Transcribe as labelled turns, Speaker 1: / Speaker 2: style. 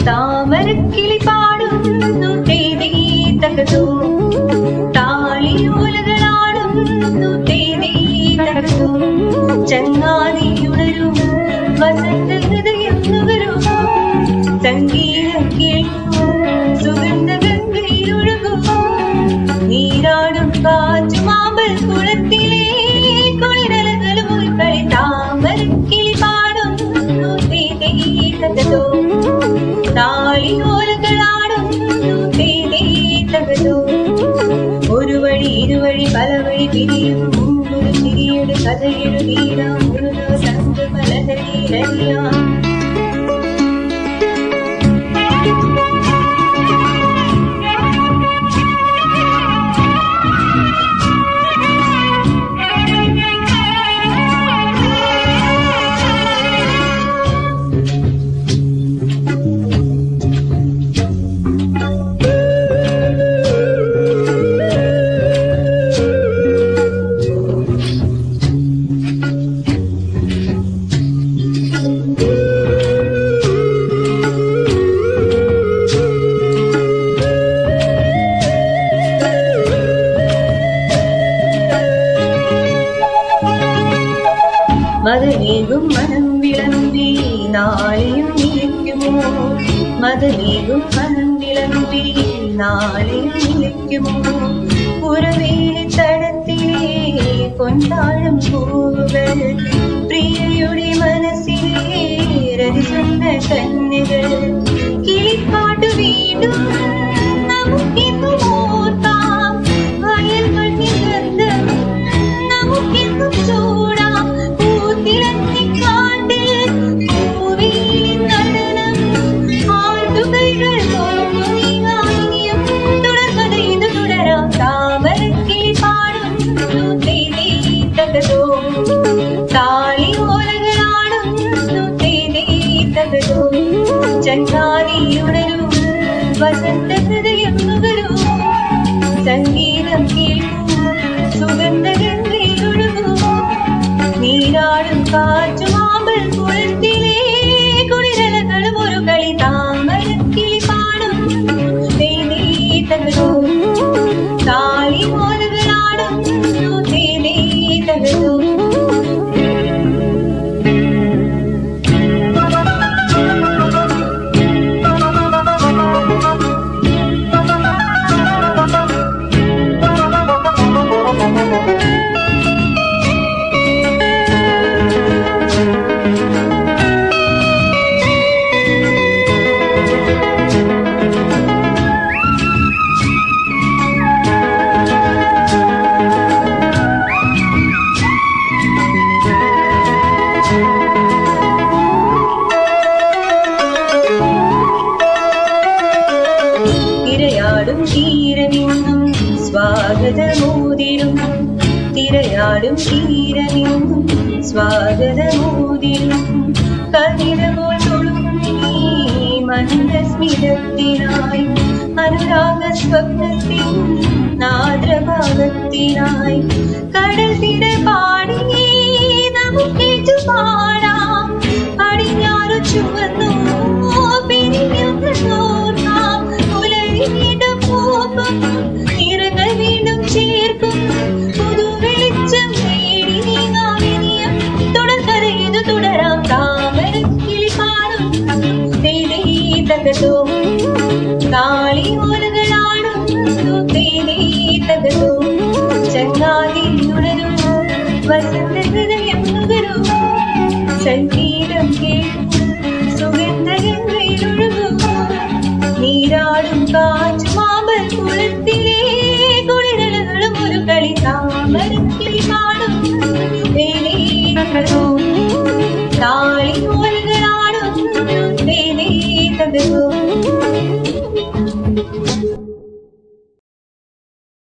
Speaker 1: താമരക്കിളി പാടുന്നു തേനേ തകതോ താളിയോലകളാടുന്നു തേനേ തകതോ ചങ്ങാതിയുണരും വസന്ത ഹൃദയം നുകരും സംഗീതം കേൾക്കും സുഗന്ധ ഗംഗയിലൊഴുകും നീരാടും കാറ്റുമാമ്പൽ കുളത്തിലെ കുളിരലകളും ഒരു കളി താമരക്കിളി പാടുന്നു തേനേ തകതോ താളിയോലകളാടുന്നു തേനേ തകതോ ഒരു വഴി ഇരുവഴി പല വഴി പിരിയും മുമ്പൊരു ചിരിയുടെ കഥയെഴുതിയിടാം ഒരു സംഗമലഹരിയിലറിയാം മതമേകും മനം വിളമ്പി നാളെയും നിലയ്ക്കുമോ മതമേകും മനം വിളമ്പി നാളെയും നിലയ്ക്കുമോ പുറവേലി തടത്തിലെ കൊണ്ടാടും പൂവുകൾ പ്രിയയുടെ മനസ്സിലെ രതിസുന്ന കന്യകൾ കിളിപ്പാട്ടു വീണ്ടും നമുക്കെന്നും ഓർക്കാം വയൽകൾ നികർന്ന് നമുക്കെന്നും ചൂടാം താളിയോലകളാടുന്നു തേനേ തകതോ ചങ്ങാതിയുണരും വസന്ത ഹൃദയം നുകരും സംഗീതം കേൾക്കും സുഗന്ധ ഗംഗയിലൊഴുകും നീരാടും കാറ്റുമാമ്പൽ കുളത്തിലെ കുളിരലകളും ഒരു കളി താമരക്കിളി പാടുന്നു തേനേ തകതോ താളിയോലകളാടുന്നു തേനേ തകതോ തിരയാടും തീരമെന്നും സ്വാഗതമോതിരും തിരയാടും തീരമെന്നും സ്വാഗതമോതിരും കവിതപോൽ തൊഴുകും നീ മന്ദസ്മിതത്തിനായി അനുരാഗ സ്വപ്നത്തിൻ നാദ്രഭാവത്തിനായി കടൽ തിര പാടി നമുക്കേറ്റു പാടാം പടിഞ്ഞാറു ചുവന്നു പിരിഞ്ഞു നോക്കാം ഉലരിട പോകും